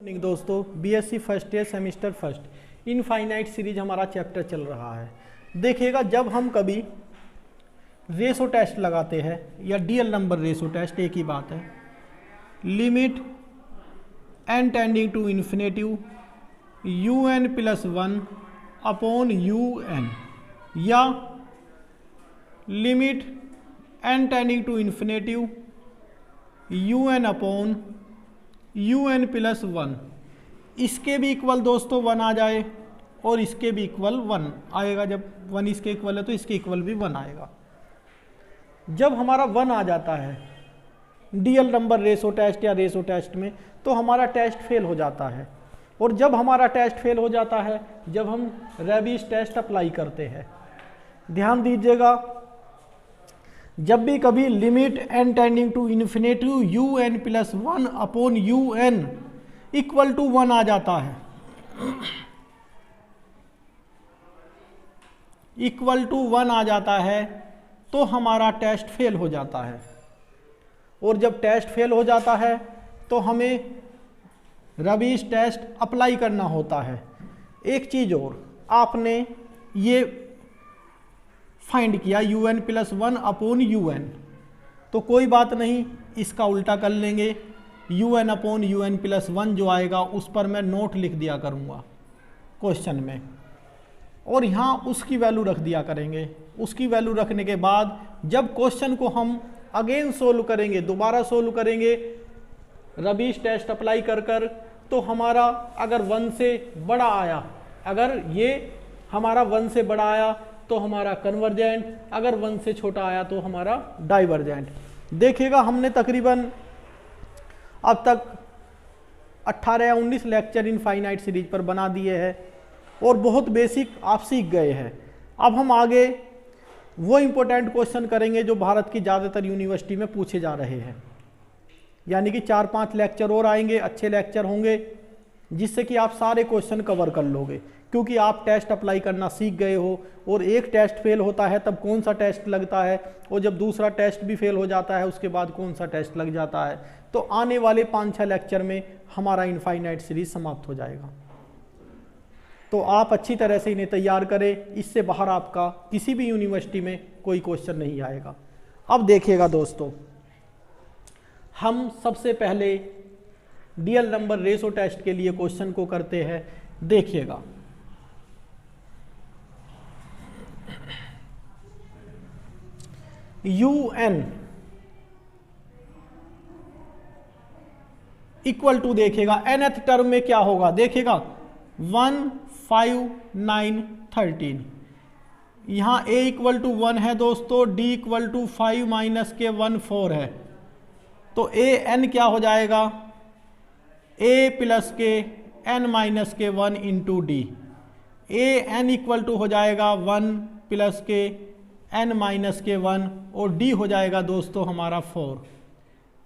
Morning दोस्तों, BSc first year semester first infinite series हमारा chapter चल रहा है। देखिएगा, जब हम कभी रेशो टेस्ट लगाते हैं या डीएल नंबर रेशो टेस्ट, एक ही बात है, limit N tending to infinity u N plus one upon you n, या limit N tending to infinity u N upon you N plus one, इसके भी इक्वल दोस्तों वन आ जाए और इसके भी इक्वल वन आएगा। जब वन इसके इक्वल है तो इसके इक्वल भी वन आएगा। जब हमारा वन आ जाता है डीएल नंबर रेशो टेस्ट या रेशो टेस्ट में, तो हमारा टेस्ट फेल हो जाता है। और जब हमारा टेस्ट फेल हो जाता है, जब हम रेबीज टेस्ट अप्लाई करते हैं, ध्यान दीजिएगा, जब भी कभी limit N tending to infinity u N plus one upon you n equal to one आ जाता है, इक्वल टू वन आ जाता है, तो हमारा टेस्ट फेल हो जाता है। और जब टेस्ट फेल हो जाता है तो हमें रेबीज टेस्ट अप्लाई करना होता है। एक चीज़ और, आपने ये फाइंड किया U N plus one upon you N, तो कोई बात नहीं, इसका उल्टा कर लेंगे, U N upon you N plus one जो आएगा उस पर मैं नोट लिख दिया करूँगा क्वेश्चन में, और यहाँ उसकी वैल्यू रख दिया करेंगे। उसकी वैल्यू रखने के बाद जब क्वेश्चन को हम अगेन सोल्व करेंगे, दोबारा सोल्व करेंगे रेबीज टेस्ट अप्लाई कर कर, तो हमारा अगर वन से बड़ा आया, अगर ये हमारा वन से बड़ा आया तो हमारा कन्वर्जेंट, अगर वन से छोटा आया तो हमारा डाइवर्जेंट। देखिएगा, हमने तकरीबन अब तक 18 या 19 लेक्चर इनफाइनाइट सीरीज पर बना दिए हैं और बहुत बेसिक आप सीख गए हैं। अब हम आगे वो इम्पोर्टेंट क्वेश्चन करेंगे जो भारत की ज़्यादातर यूनिवर्सिटी में पूछे जा रहे हैं, यानी कि 4-5 लेक्चर और आएंगे, अच्छे लेक्चर होंगे, जिससे कि आप सारे क्वेश्चन कवर कर लोगे, क्योंकि आप टेस्ट अप्लाई करना सीख गए हो। और एक टेस्ट फेल होता है तब कौन सा टेस्ट लगता है, और जब दूसरा टेस्ट भी फेल हो जाता है उसके बाद कौन सा टेस्ट लग जाता है। तो आने वाले 5-6 लेक्चर में हमारा इनफाइनाइट सीरीज समाप्त हो जाएगा। तो आप अच्छी तरह से इन्हें तैयार करें, इससे बाहर आपका किसी भी यूनिवर्सिटी में कोई क्वेश्चन नहीं आएगा। अब देखिएगा दोस्तों, हम सबसे पहले डीएल नंबर रेशो टेस्ट के लिए क्वेश्चन को करते हैं। देखिएगा, यू एन इक्वल टू, देखिएगा nth टर्म में क्या होगा, देखिएगा 1, 5, 9, 13, यहाँ a इक्वल टू 1 है दोस्तों, d इक्वल टू 5 माइनस के 1 4 है, तो a n क्या हो जाएगा, a प्लस के n माइनस के 1 into D, a n equal to हो जाएगा 1 प्लस के n माइनस के 1, और d हो जाएगा दोस्तों हमारा 4,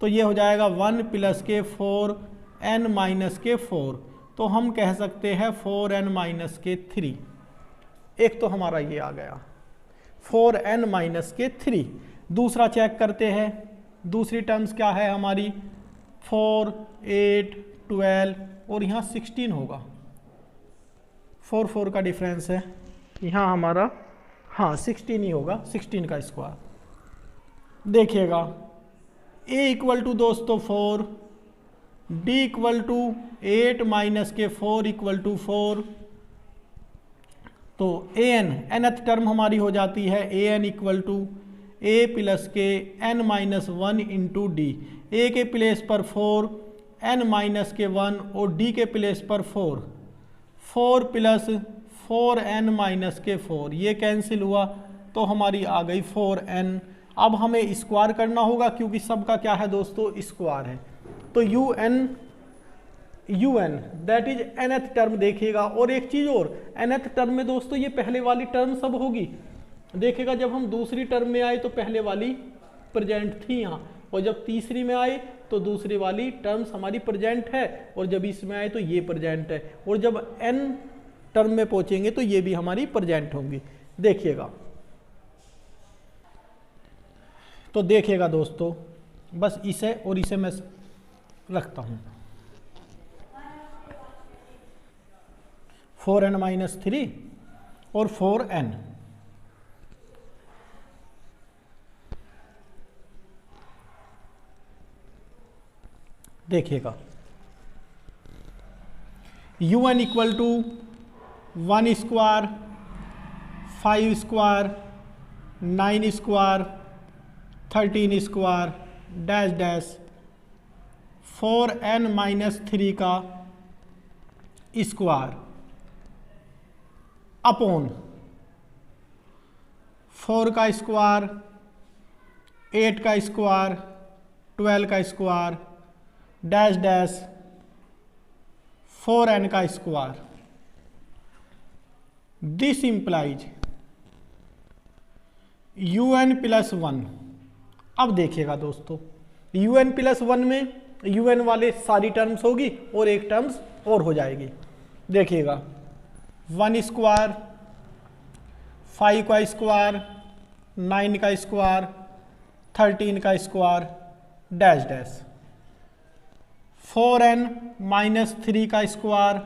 तो ये हो जाएगा 1 प्लस के 4 n माइनस के 4, तो हम कह सकते हैं 4n माइनस के 3। एक तो हमारा ये आ गया 4n माइनस के 3। दूसरा चेक करते हैं, दूसरी टर्म्स क्या है हमारी, 4, 8, 12 और यहाँ 16 होगा, 4 4 का डिफरेंस है, यहाँ हमारा हाँ 16 ही होगा, 16 का स्क्वायर। देखिएगा, a इक्वल टू दोस्तों 4, d इक्वल टू 8 माइनस के 4 इक्वल टू 4, तो nth टर्म हमारी हो जाती है an equal to a plus के n minus 1 into D, a के प्लेस पर 4, n माइनस के 1 और d के प्लेस पर 4, 4 प्लस 4n माइनस के 4, ये कैंसिल हुआ, तो हमारी आ गई 4n। अब हमें स्क्वायर करना होगा, क्योंकि सबका क्या है दोस्तों, स्क्वायर है, तो U N that is nth term. देखिएगा, और एक चीज़ और, nth टर्म में दोस्तों ये पहले वाली टर्म सब होगी। देखिएगा, जब हम दूसरी टर्म में आए तो पहले वाली प्रेजेंट थी यहाँ, और जब तीसरी में आए तो दूसरी वाली टर्म्स हमारी प्रेजेंट है, और जब इसमें आए तो ये प्रेजेंट है, और जब n टर्म में पहुंचेंगे तो ये भी हमारी प्रेजेंट होंगी। देखिएगा, तो देखिएगा दोस्तों, बस इसे और इसे मैं रखता हूं। 4n-3 और 4n। देखिएगा un equal to 1 square 5 square 9 square 13 square dash dash 4n-3 का स्क्वायर अपॉन 4 का स्क्वायर 8 का स्क्वायर 12 का स्क्वायर डैश डैश 4n का square. This implies un plus 1। अब देखिएगा दोस्तों, un प्लस 1 में un वाले सारी टर्म्स होगी और एक टर्म्स और हो जाएगी। देखिएगा 1 स्क्वायर 5 का स्क्वायर 9 का स्क्वायर 13 का स्क्वायर डैश डैश 4n-3 का स्क्वायर।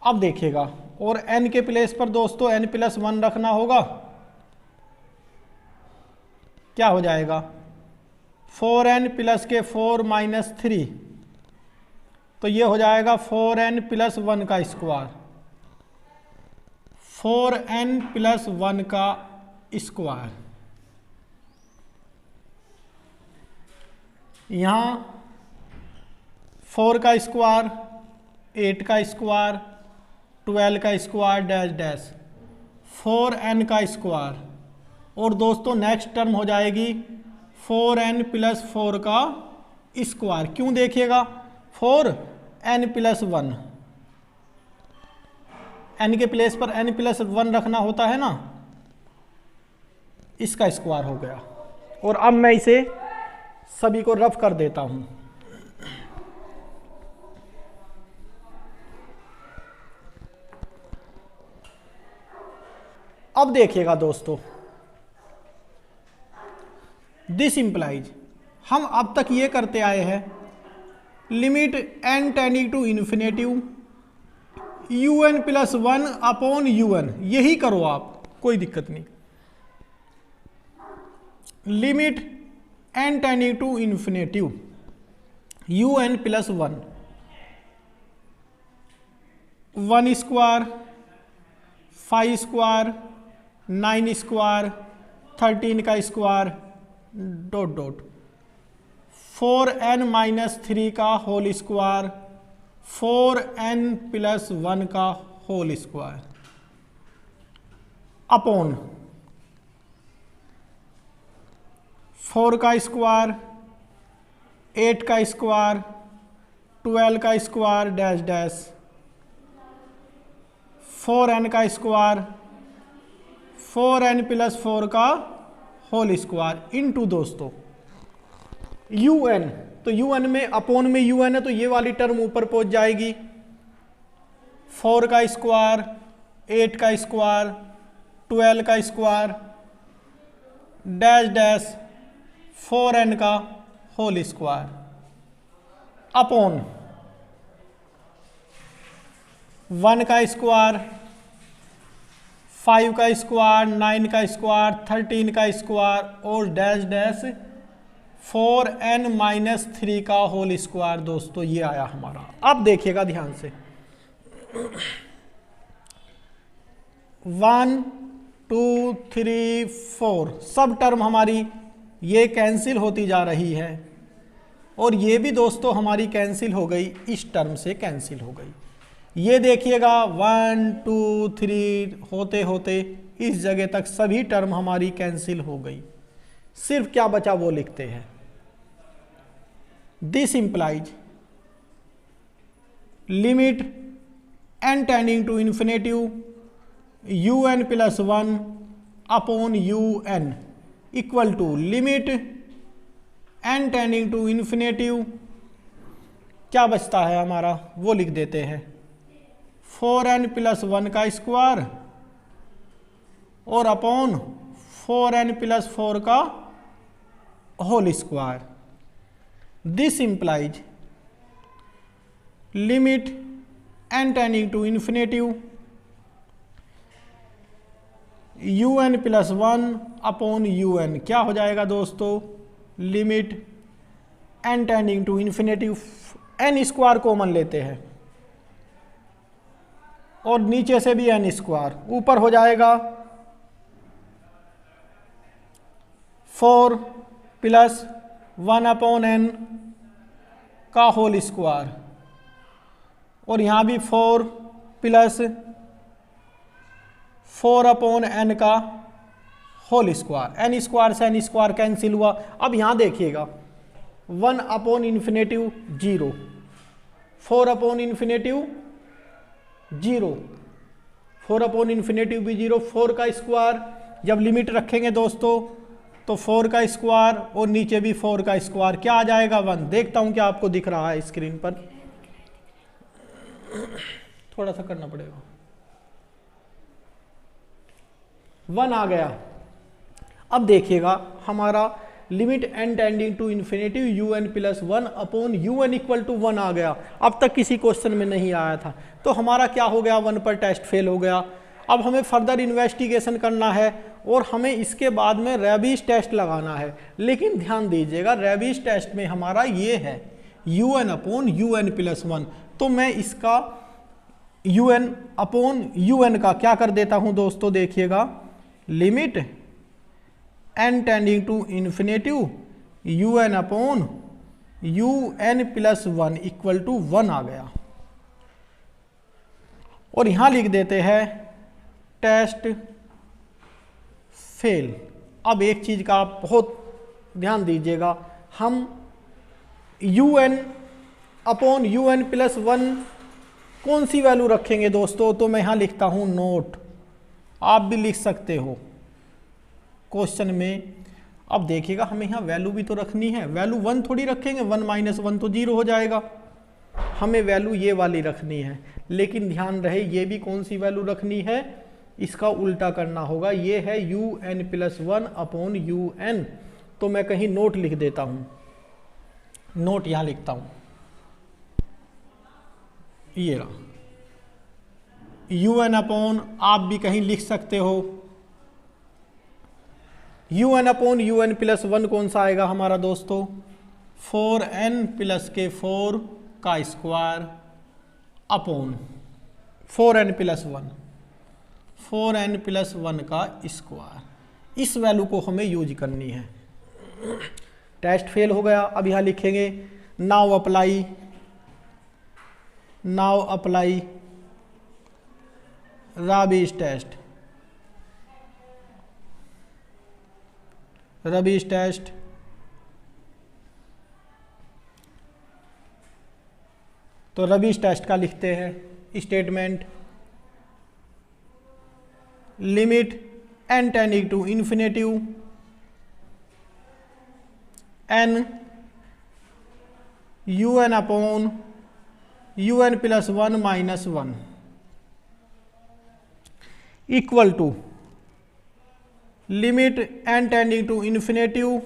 अब देखिएगा और n के प्लेस पर दोस्तों n प्लस 1 रखना होगा। क्या हो जाएगा 4n प्लस के 4 माइनस 3, तो ये हो जाएगा 4n प्लस 1 का स्क्वायर। 4n प्लस 1 का स्क्वायर। यहाँ 4 का स्क्वायर 8 का स्क्वायर 12 का स्क्वायर डैश डैश 4n का स्क्वायर। और दोस्तों नेक्स्ट टर्म हो जाएगी 4n प्लस 4 का स्क्वायर। क्यों देखिएगा 4n प्लस 1, n के प्लेस पर n प्लस 1 रखना होता है ना, इसका स्क्वायर हो गया। और अब मैं इसे सभी को रफ कर देता हूं। अब देखिएगा दोस्तों, दिस इंप्लाइज, हम अब तक ये करते आए हैं limit n tending to infinitive un plus 1 upon un, यही करो आप, कोई दिक्कत नहीं। Limit n tending to infinitive un plus 1 1 square 5 square 9 square 13 का स्क्वायर डॉट डॉट 4n-3 का होल स्क्वायर 4n प्लस 1 का होल स्क्वायर अपॉन 4 का स्क्वायर 8 का स्क्वायर 12 का स्क्वायर डैश डैश 4n का स्क्वायर 4n प्लस 4 का होल स्क्वायर इनटू दोस्तों un। तो un में अपॉन में un है तो ये वाली टर्म ऊपर पहुंच जाएगी। 4 का स्क्वायर 8 का स्क्वायर 12 का स्क्वायर डैश डैश 4n का होल स्क्वायर अपॉन 1 का स्क्वायर 5 का स्क्वायर 9 का स्क्वायर 13 का स्क्वायर और डैश डैश 4n-3 का होल स्क्वायर। दोस्तों ये आया हमारा। अब देखिएगा ध्यान से 1 2 3 4 सब टर्म हमारी ये कैंसिल होती जा रही है और ये भी दोस्तों हमारी कैंसिल हो गई, इस टर्म से कैंसिल हो गई। ये देखिएगा 1 2 3 होते होते इस जगह तक सभी टर्म हमारी कैंसिल हो गई। सिर्फ क्या बचा वो लिखते हैं। This implies limit n tending to infinitive un plus 1 upon un equal to limit n tending to infinitive, क्या बचता है हमारा वो लिख देते हैं 4n प्लस 1 का स्क्वायर और अपॉन 4n प्लस 4 का whole square. This implies limit N tending to infinitive un plus 1 upon un क्या हो जाएगा दोस्तों, limit n tending to infinitive, n square common लेते हैं और नीचे से भी n स्क्वायर, ऊपर हो जाएगा 4 प्लस 1 अपॉन n का होल स्क्वायर, और यहाँ भी 4 प्लस 4 अपॉन n का होल स्क्वायर, n स्क्वायर से n स्क्वायर कैंसिल हुआ। अब यहाँ देखिएगा 1 upon infinitive 0, 4 upon infinitive 0, 4 upon infinitive भी 0, 4 का स्क्वायर जब लिमिट रखेंगे दोस्तों तो 4 का स्क्वायर और नीचे भी 4 का स्क्वायर, क्या आ जाएगा 1। देखता हूँ क्या आपको दिख रहा है स्क्रीन पर, थोड़ा सा करना पड़ेगा, 1 आ गया। अब देखिएगा हमारा limit n tending to infinitive un plus 1 upon un equal to 1 आ गया। अब तक किसी क्वेश्चन में नहीं आया था, तो हमारा क्या हो गया, 1 पर टेस्ट फेल हो गया। अब हमें फर्दर इन्वेस्टिगेशन करना है और हमें इसके बाद में रेबीज टेस्ट लगाना है। लेकिन ध्यान दीजिएगा रेबीज टेस्ट में हमारा ये है un अपॉन un प्लस 1, तो मैं इसका un अपॉन un का क्या कर देता हूँ दोस्तों, देखिएगा limit n tending to infinitive un upon un plus 1 equal to 1 आ गया, और यहां लिख देते हैं टेस्ट फेल। अब एक चीज का आप बहुत ध्यान दीजिएगा, हम un अपॉन un प्लस 1 कौन सी वैल्यू रखेंगे दोस्तों, तो मैं यहां लिखता हूं नोट, आप भी लिख सकते हो क्वेश्चन में। अब देखिएगा हमें यहाँ वैल्यू भी तो रखनी है, वैल्यू 1 थोड़ी रखेंगे, 1 माइनस 1 तो 0 हो जाएगा, हमें वैल्यू ये वाली रखनी है। लेकिन ध्यान रहे ये भी कौन सी वैल्यू रखनी है, इसका उल्टा करना होगा, ये है un प्लस 1 अपॉन un। तो मैं कहीं नोट लिख देता हूँ, नोट यहाँ लिखता हूँ, ये रहा un अपॉन, आप भी कहीं लिख सकते हो un अपॉन un प्लस 1 कौन सा आएगा हमारा दोस्तों, 4n प्लस के 4 का square upon 4n plus 1, 4n plus 1 का स्क्वायर। इस वैल्यू को हमें यूज करनी है। टेस्ट फेल हो गया, अब यहाँ लिखेंगे now apply, now apply Raabe's test, Raabe's test तो रबीज टेस्ट का लिखते हैं statement, limit n tending to infinitive n un upon un plus 1 minus 1 equal to limit n tending to infinitive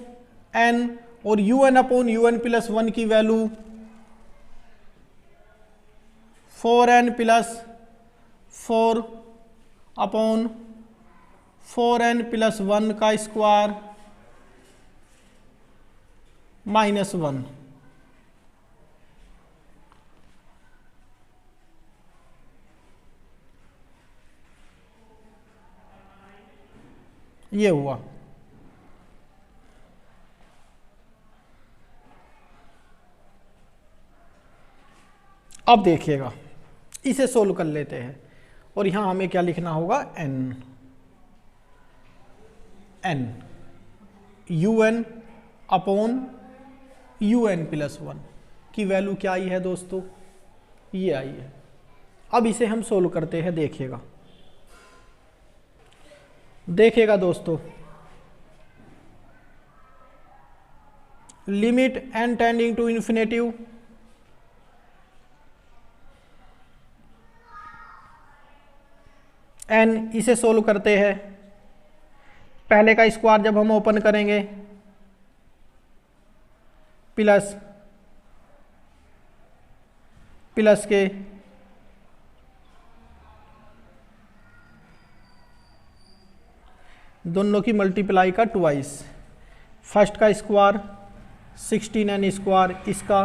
n और un अपॉन un प्लस 1 की value 4n plus 4 upon 4n plus 1 का square minus 1। ये हुआ। अब देखिएगा इसे solve कर लेते हैं, और यहां हमें क्या लिखना होगा, n un upon un plus 1 की वैल्यू क्या आई है दोस्तों, ये आई है। अब इसे हम सोल्व करते हैं, देखिएगा देखिएगा दोस्तों, limit n tending to infinitive n, इसे सोल्व करते हैं। पहले का स्क्वायर जब हम ओपन करेंगे प्लस के दोनों की मल्टीप्लाई का ट्वाइस, फर्स्ट का स्क्वायर 16n स्क्वायर, इसका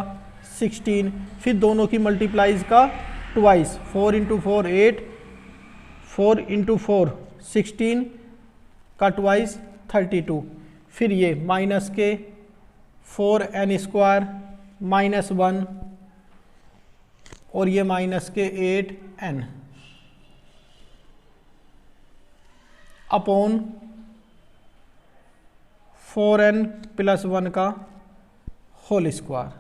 16, फिर दोनों की मल्टीप्लाइज का ट्वाइस, 4 × 4 8, 4 × 4 16 का ट्वाइस 32, फिर ये माइनस के 4n स्क्वायर -1 और ये माइनस के 8n अपॉन 4n + 1 का होल स्क्वायर।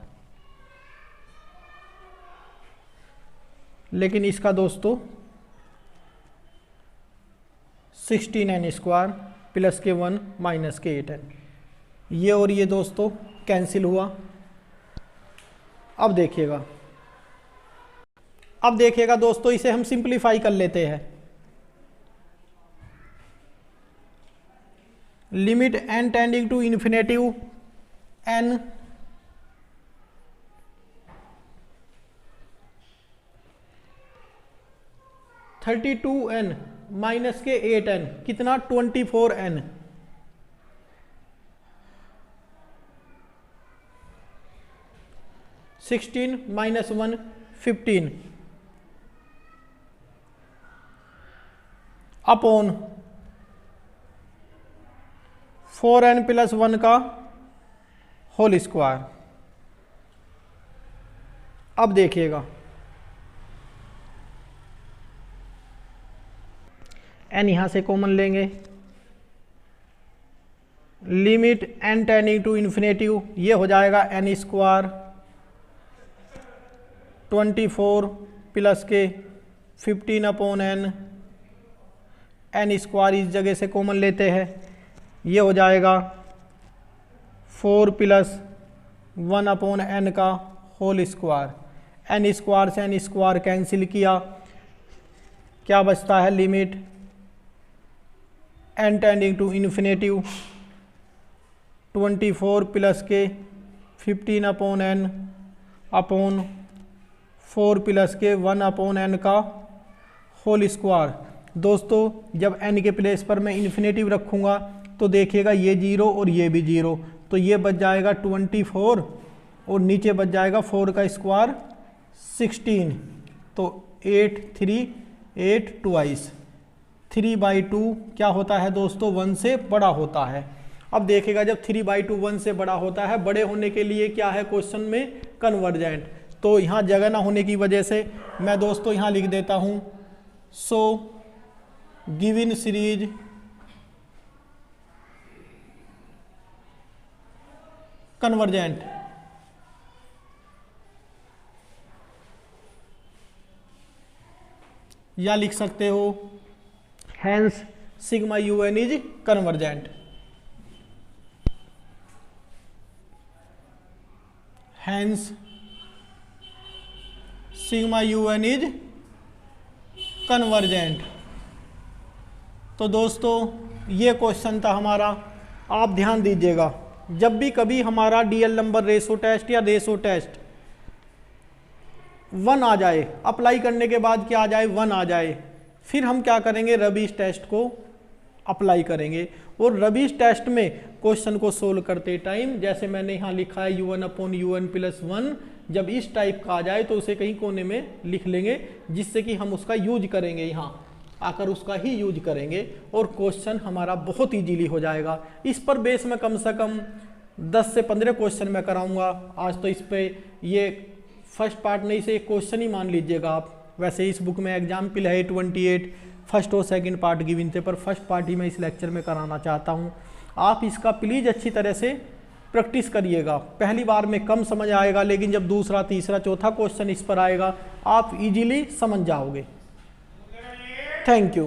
लेकिन इसका दोस्तों 16n स्क्वायर प्लस के 1 माइनस के 8n, ये और ये दोस्तों कैंसिल हुआ। अब देखिएगा दोस्तों, इसे हम सिंप्लीफाई कर लेते हैं। Limit n tending to infinitive n (32n minus के 8n) कितना 24n, (16 - 1 15) अपॉन 4n + 1 का होल स्क्वायर। अब देखिएगा n यहां से कॉमन लेंगे, limit n tending to infinitive, ये हो जाएगा n स्क्वायर 24 प्लस के 15 अपॉन n स्क्वायर इस जगह से कॉमन लेते हैं, ये हो जाएगा 4 + 1 अपॉन n का होल स्क्वायर। n स्क्वायर से n स्क्वायर कैंसिल किया, क्या बचता है, limit n tending to infinitive 24 plus के 15 अपॉन n अपॉन 4 प्लस के 1 अपॉन n का होल स्क्वायर। दोस्तों जब n के प्लेस पर मैं इन्फिनेटिव रखूँगा तो देखिएगा ये 0 और ये भी 0, तो ये बच जाएगा 24 और नीचे बच जाएगा 4 का स्क्वायर 16, तो 8 3 8 ट्वाइस 3/2 क्या होता है दोस्तों, 1 से बड़ा होता है। अब देखिएगा जब 3/2 1 से बड़ा होता है, बड़े होने के लिए क्या है क्वेश्चन में, कन्वर्जेंट। तो यहाँ जगह ना होने की वजह से मैं दोस्तों यहाँ लिख देता हूँ, सो गिवन सीरीज कन्वर्जेंट। या लिख सकते हो hence sigma UN is convergent. Hence sigma UN is convergent. तो दोस्तों ये क्वेश्चन था हमारा। आप ध्यान दीजिएगा, जब भी कभी हमारा डीएल नंबर रेशो टेस्ट या रेशो टेस्ट 1 आ जाए, अप्लाई करने के बाद क्या आ जाए, 1 आ जाए, फिर हम क्या करेंगे, रबीश टेस्ट को अप्लाई करेंगे। और रबीश टेस्ट में क्वेश्चन को सोल्व करते टाइम, जैसे मैंने यहाँ लिखा है U1/UN + 1, जब इस टाइप का आ जाए तो उसे कहीं कोने में लिख लेंगे, जिससे कि हम उसका यूज करेंगे, यहाँ आकर उसका ही यूज करेंगे और क्वेश्चन हमारा बहुत ईजीली हो जाएगा। इस पर बेस में कम से कम 10 से 15 क्वेश्चन मैं कराऊंगा आज। तो इस पे ये फर्स्ट पार्ट नहीं से एक क्वेश्चन ही मान लीजिएगा आप। वैसे इस बुक में एग्जाम्पल है 28 फर्स्ट और सेकंड पार्ट गिवन थे, पर फर्स्ट पार्ट ही मैं इस लेक्चर में कराना चाहता हूँ। आप इसका प्लीज़ अच्छी तरह से प्रैक्टिस करिएगा। पहली बार में कम समझ आएगा, लेकिन जब दूसरा तीसरा चौथा क्वेश्चन इस पर आएगा आप इजीली समझ जाओगे। Thank you.